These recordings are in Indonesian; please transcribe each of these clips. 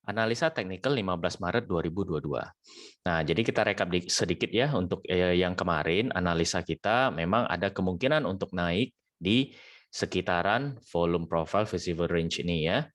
Analisa teknikal 15 Maret 2022. Nah, jadi kita rekap sedikit ya untuk yang kemarin analisa kita memang ada kemungkinan untuk naik di sekitaran volume profile visible range ini ya.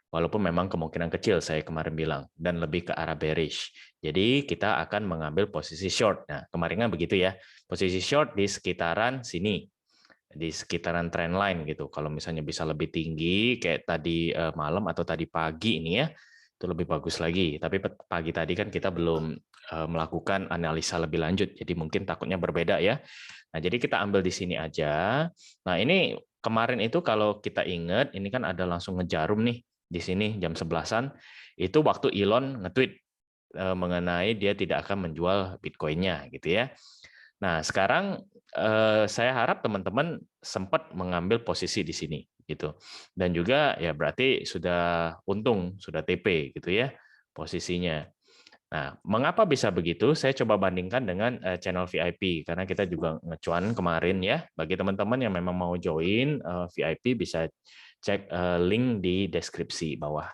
Walaupun memang kemungkinan kecil saya kemarin bilang dan lebih ke arah bearish. Jadi kita akan mengambil posisi short. Nah, kemarin kan begitu ya. Posisi short di sekitaran sini, di sekitaran trend line gitu. Kalau misalnya bisa lebih tinggi kayak tadi malam atau tadi pagi ini ya, itu lebih bagus lagi. Tapi pagi tadi kan kita belum melakukan analisa lebih lanjut, jadi mungkin takutnya berbeda ya. Nah, jadi kita ambil di sini aja. Nah, ini kemarin itu kalau kita ingat, ini kan ada langsung ngejarum nih di sini jam 11-an. Itu waktu Elon nge-tweet mengenai dia tidak akan menjual Bitcoin-nya gitu ya. Nah, sekarang saya harap teman-teman sempat mengambil posisi di sini gitu. Dan juga ya berarti sudah untung, sudah TP gitu ya posisinya. Nah, mengapa bisa begitu? Saya coba bandingkan dengan channel VIP karena kita juga ngecuan kemarin ya. Bagi teman-teman yang memang mau join VIP bisa cek link di deskripsi bawah.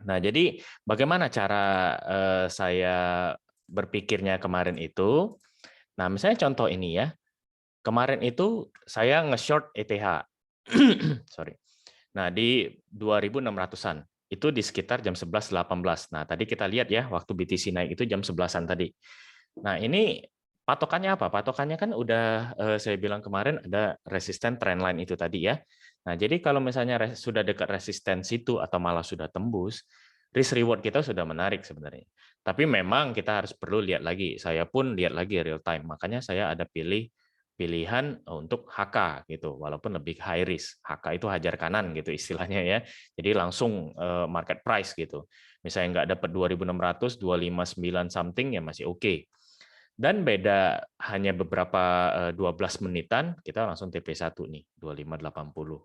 Nah, jadi bagaimana cara saya berpikirnya kemarin itu? Nah, misalnya contoh ini ya. Kemarin itu saya nge-short ETH. Sorry. Nah, di 2.600-an. Itu di sekitar jam 11.18. Nah, tadi kita lihat ya, waktu BTC naik itu jam 11-an tadi. Nah, ini patokannya apa? Patokannya kan udah saya bilang kemarin ada resisten trendline itu tadi ya. Nah, jadi kalau misalnya sudah dekat resisten situ atau malah sudah tembus, risk reward kita sudah menarik sebenarnya. Tapi memang kita harus perlu lihat lagi. Saya pun lihat lagi real time. Makanya saya ada pilihan untuk HK gitu, walaupun lebih high risk. HK itu hajar kanan gitu istilahnya ya. Jadi langsung market price gitu. Misalnya nggak dapat 2.600, 259 something ya masih oke. Dan beda hanya beberapa 12 menitan, kita langsung TP1 nih, 2580.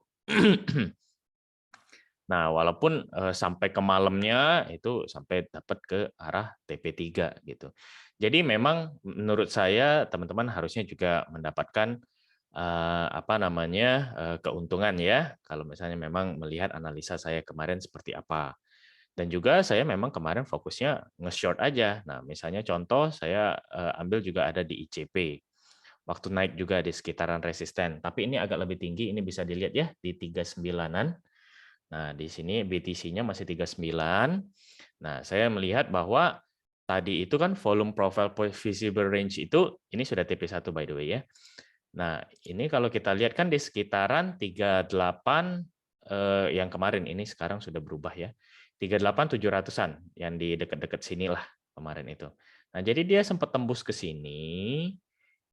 Nah, walaupun sampai ke malamnya itu sampai dapat ke arah TP3 gitu. Jadi memang menurut saya teman-teman harusnya juga mendapatkan apa namanya keuntungan ya kalau misalnya memang melihat analisa saya kemarin seperti apa. Dan juga saya memang kemarin fokusnya nge-short aja. Nah, misalnya contoh saya ambil juga ada di ICP. Waktu naik juga di sekitaran resisten, tapi ini agak lebih tinggi, ini bisa dilihat ya di 39-an. Nah, di sini BTC-nya masih 39. Nah, saya melihat bahwa tadi itu kan volume profile visible range itu ini sudah TP1 by the way ya. Nah, ini kalau kita lihat kan di sekitaran 38 yang kemarin ini sekarang sudah berubah ya. 38.700-an yang di dekat-dekat sinilah kemarin itu. Nah, jadi dia sempat tembus ke sini,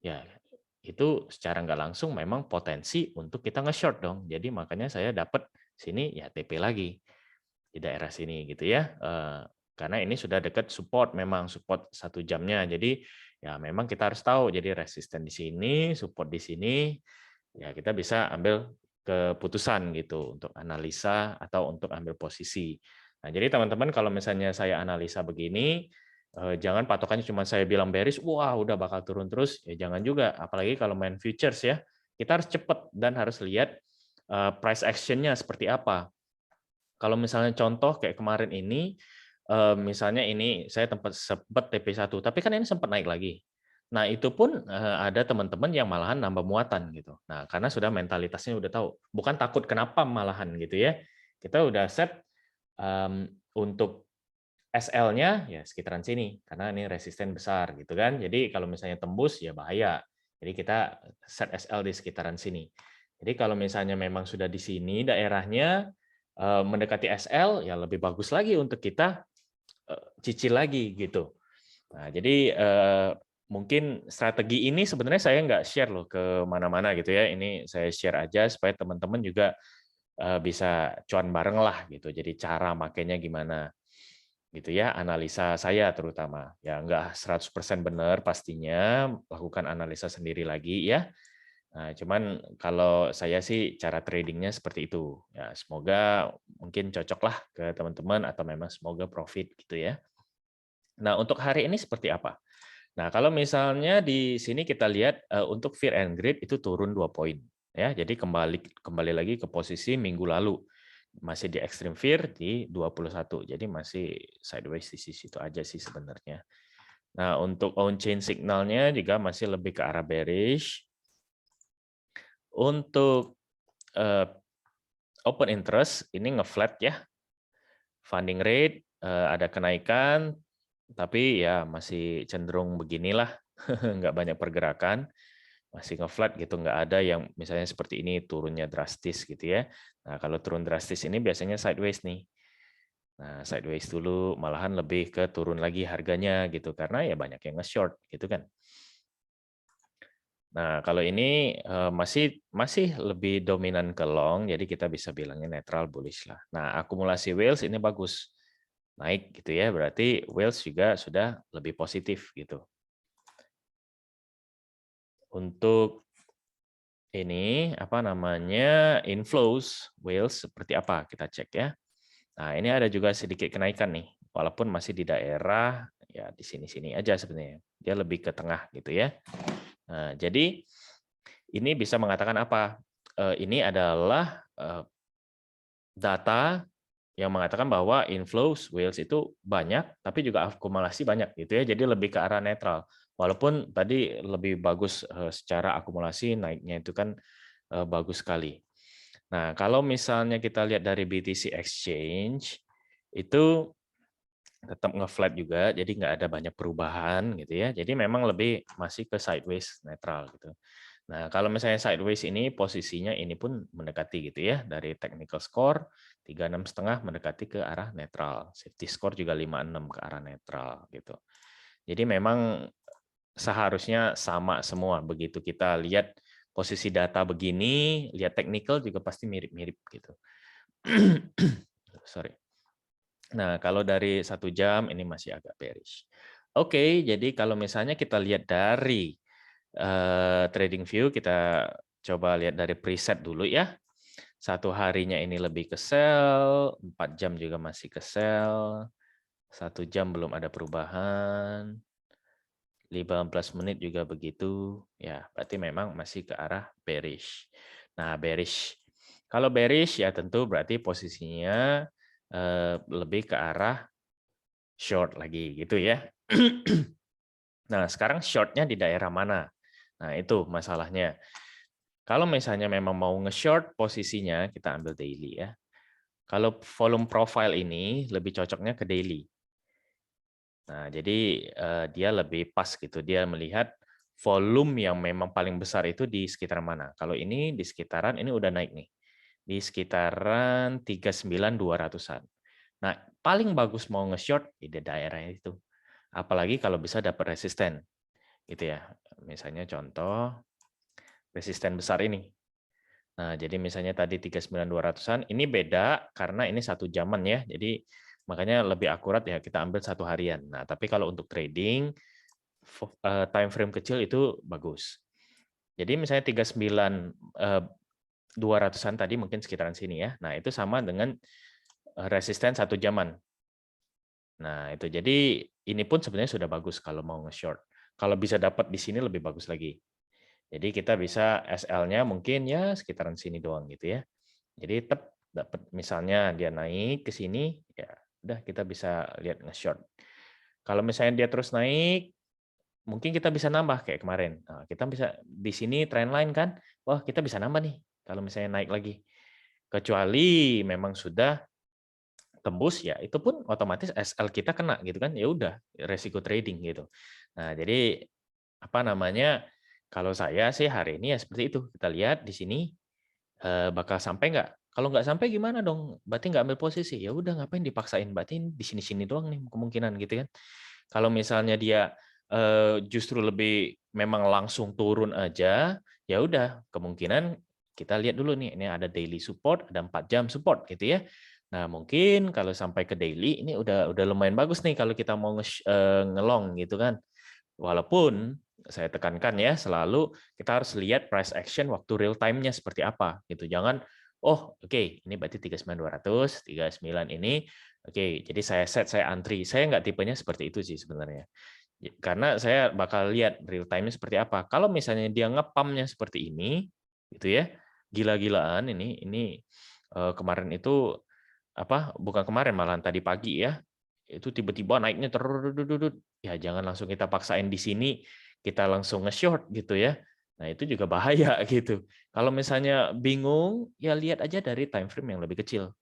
ya itu secara nggak langsung memang potensi untuk kita nge-short dong. Jadi makanya saya dapat sini ya TP lagi di daerah sini gitu ya. Karena ini sudah dekat support memang support 1 jamnya. Jadi ya memang kita harus tahu jadi resisten di sini, support di sini, ya kita bisa ambil keputusan gitu untuk analisa atau untuk ambil posisi. Nah, jadi teman-teman kalau misalnya saya analisa begini, jangan patokannya cuma saya bilang bearish, wah udah bakal turun terus, ya jangan juga. Apalagi kalau main futures ya, kita harus cepat dan harus lihat price action-nya seperti apa. Kalau misalnya contoh kayak kemarin ini, misalnya ini saya sempat TP1, tapi kan ini sempat naik lagi. Nah, itu pun ada teman-teman yang malahan nambah muatan gitu. Nah, karena sudah mentalitasnya udah tahu, bukan takut kenapa malahan gitu ya. Kita udah set untuk SL-nya ya sekitaran sini, karena ini resisten besar gitu kan. Jadi kalau misalnya tembus ya bahaya. Jadi kita set SL di sekitaran sini. Jadi kalau misalnya memang sudah di sini daerahnya mendekati SL ya lebih bagus lagi untuk kita cicil lagi gitu. Nah, jadi mungkin strategi ini sebenarnya saya nggak share loh ke mana-mana gitu ya. Ini saya share aja supaya teman-teman juga bisa cuan bareng lah gitu. Jadi cara makainya gimana gitu ya, analisa saya terutama. Ya nggak 100% benar pastinya, lakukan analisa sendiri lagi ya. Nah, cuman kalau saya sih cara tradingnya seperti itu. Ya, semoga mungkin cocoklah ke teman-teman atau memang semoga profit gitu ya. Nah, untuk hari ini seperti apa? Nah, kalau misalnya di sini kita lihat untuk Fear and Greed itu turun 2 poin ya. Jadi kembali lagi ke posisi minggu lalu. masih di extreme fear di 21. Jadi masih sideways di sisi itu aja sih sebenarnya. Nah, untuk on-chain signalnya juga masih lebih ke arah bearish. Untuk open interest ini nge-flat ya. Funding rate ada kenaikan, tapi ya masih cenderung beginilah, nggak banyak pergerakan, masih nge-flat gitu, nggak ada yang misalnya seperti ini turunnya drastis gitu ya. Nah, kalau turun drastis ini biasanya sideways nih. Nah, sideways dulu, malahan lebih ke turun lagi harganya gitu, karena ya banyak yang nge-short gitu kan. Nah, kalau ini masih lebih dominan ke long, jadi kita bisa bilangnya netral bullish lah. Nah, akumulasi whales ini bagus, naik gitu ya, berarti whales juga sudah lebih positif gitu. Untuk ini apa namanya inflows whales seperti apa kita cek ya. Nah, ini ada juga sedikit kenaikan nih, walaupun masih di daerah ya di sini-sini aja sebenarnya. Dia lebih ke tengah gitu ya. Nah, jadi ini bisa mengatakan apa? Ini adalah data yang mengatakan bahwa inflows whales itu banyak, tapi juga akumulasi banyak gitu ya. Jadi lebih ke arah netral. Walaupun tadi lebih bagus secara akumulasi naiknya itu kan bagus sekali. Nah, kalau misalnya kita lihat dari BTC Exchange itu tetap nge-flat juga, jadi nggak ada banyak perubahan gitu ya. Jadi memang lebih masih ke sideways netral gitu. Nah, kalau misalnya sideways ini posisinya ini pun mendekati gitu ya, dari technical score 36,5 mendekati ke arah netral. Safety score juga 56 ke arah netral gitu. Jadi memang seharusnya sama semua. Begitu kita lihat posisi data begini, lihat technical juga pasti mirip-mirip gitu. Sorry. Nah, kalau dari 1 jam ini masih agak bearish. Oke, jadi kalau misalnya kita lihat dari trading view, kita coba lihat dari preset dulu ya. 1 harinya ini lebih ke sell, 4 jam juga masih ke sell, 1 jam belum ada perubahan, 15 menit juga begitu. Ya, berarti memang masih ke arah bearish. Nah, bearish. Kalau bearish ya tentu berarti posisinya lebih ke arah short lagi gitu ya. Nah, sekarang shortnya di daerah mana? Nah, itu masalahnya. Kalau misalnya memang mau nge-short posisinya, kita ambil daily ya. Kalau volume profile ini lebih cocoknya ke daily. Nah, jadi dia lebih pas gitu. Dia melihat volume yang memang paling besar itu di sekitar mana. Kalau ini di sekitaran, ini udah naik nih. Di sekitaran 39.200-an. Nah, paling bagus mau nge-short di daerah itu. Apalagi kalau bisa dapat resisten. Gitu ya. Misalnya contoh, resisten besar ini. Nah, jadi misalnya tadi 39.200-an, ini beda karena ini 1 jaman ya. Jadi makanya lebih akurat ya kita ambil 1 harian. Nah, tapi kalau untuk trading time frame kecil itu bagus. Jadi misalnya 39.200-an tadi mungkin sekitaran sini ya. Nah, itu sama dengan resisten 1 jaman. Nah, itu jadi ini pun sebenarnya sudah bagus kalau mau nge-short. Kalau bisa dapat di sini lebih bagus lagi. Jadi kita bisa SL-nya mungkin ya sekitaran sini doang gitu ya. Jadi tetap dapat misalnya dia naik ke sini, ya udah kita bisa lihat nge-short. Kalau misalnya dia terus naik, mungkin kita bisa nambah kayak kemarin. Nah, kita bisa di sini trendline kan, wah kita bisa nambah nih kalau misalnya naik lagi. Kecuali memang sudah tembus ya, itu pun otomatis SL kita kena gitu kan, ya udah resiko trading gitu. Nah, jadi apa namanya? Kalau saya sih hari ini ya seperti itu. Kita lihat di sini bakal sampai nggak? Kalau nggak sampai gimana dong? Berarti nggak ambil posisi. Ya udah ngapain dipaksain? Berarti di sini-sini doang nih kemungkinan gitu kan. Kalau misalnya dia justru lebih memang langsung turun aja, ya udah kemungkinan kita lihat dulu nih, ini ada daily support, ada 4 jam support gitu ya. Nah, mungkin kalau sampai ke daily ini udah lumayan bagus nih kalau kita mau ngelong gitu kan. Walaupun saya tekankan ya, selalu kita harus lihat price action waktu real time-nya seperti apa gitu. Jangan, oh oke, ini berarti 39.200, 39 ini, oke, jadi saya set, saya antri. Saya nggak tipenya seperti itu sih sebenarnya. Karena saya bakal lihat real time-nya seperti apa. Kalau misalnya dia ngepam-nya seperti ini, gitu ya, gila-gilaan ini kemarin itu bukan kemarin, malahan tadi pagi ya, itu tiba-tiba naiknya ya jangan langsung kita paksain di sini, kita langsung nge-short gitu ya. Nah, itu juga bahaya gitu. Kalau misalnya bingung, ya lihat aja dari time frame yang lebih kecil.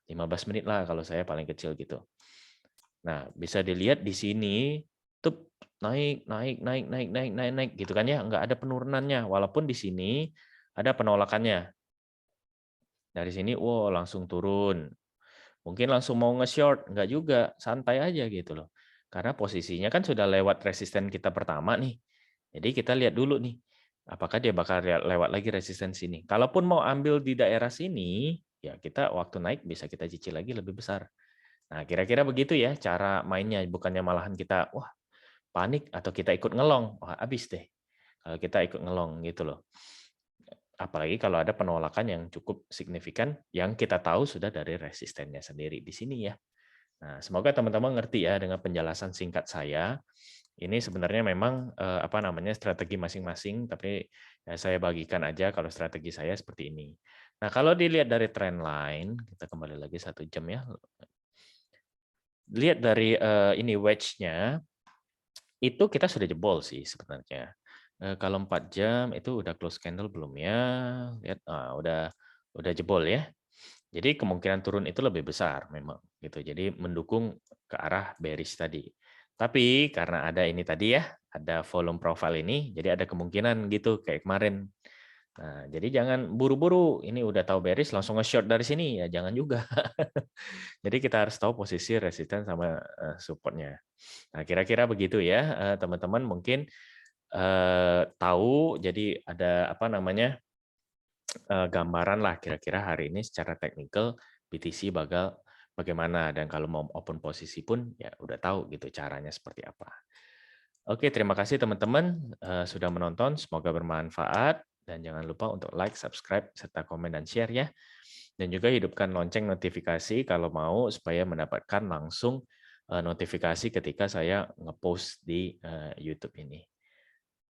15 menit lah kalau saya paling kecil gitu. Nah, bisa dilihat di sini, tuh naik naik naik naik naik naik naik gitu kan ya, nggak ada penurunannya, walaupun di sini ada penolakannya. Dari sini, wow langsung turun. Mungkin langsung mau nge-short, nggak juga, santai aja gitu loh. Karena posisinya kan sudah lewat resisten kita pertama nih. Jadi kita lihat dulu nih, apakah dia bakal lewat lagi resisten sini. Kalaupun mau ambil di daerah sini, ya kita waktu naik bisa kita cicil lagi lebih besar. Nah, kira-kira begitu ya cara mainnya, bukannya malahan kita, wah panik atau kita ikut ngelong, wah habis deh. Kalau kita ikut ngelong gitu loh. Apalagi kalau ada penolakan yang cukup signifikan yang kita tahu sudah dari resistennya sendiri di sini ya. Nah, semoga teman-teman ngerti ya dengan penjelasan singkat saya. Ini sebenarnya memang strategi masing-masing, tapi ya saya bagikan aja kalau strategi saya seperti ini. Nah, kalau dilihat dari trend line, kita kembali lagi 1 jam ya. Lihat dari ini wedge-nya, itu kita sudah jebol sih sebenarnya. Kalau 4 jam itu udah close candle belum ya? Lihat, udah jebol ya. Jadi kemungkinan turun itu lebih besar memang gitu. Jadi mendukung ke arah bearish tadi. Tapi karena ada ini tadi ya, ada volume profile ini, jadi ada kemungkinan gitu kayak kemarin. Nah, jadi jangan buru-buru, ini udah tahu bearish langsung nge-short dari sini, ya jangan juga. Jadi kita harus tahu posisi resisten sama supportnya. Nah, kira-kira begitu ya, teman-teman mungkin tahu jadi ada gambaran lah kira-kira hari ini secara teknikal BTC bagaimana dan kalau mau open posisi pun ya udah tahu gitu caranya seperti apa. Oke, terima kasih teman-teman sudah menonton, semoga bermanfaat dan jangan lupa untuk like, subscribe serta komen dan share ya. Dan juga hidupkan lonceng notifikasi kalau mau supaya mendapatkan langsung notifikasi ketika saya ngepost di YouTube ini.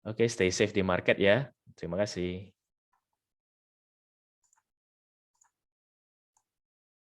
Oke, stay safe di market ya. Terima kasih.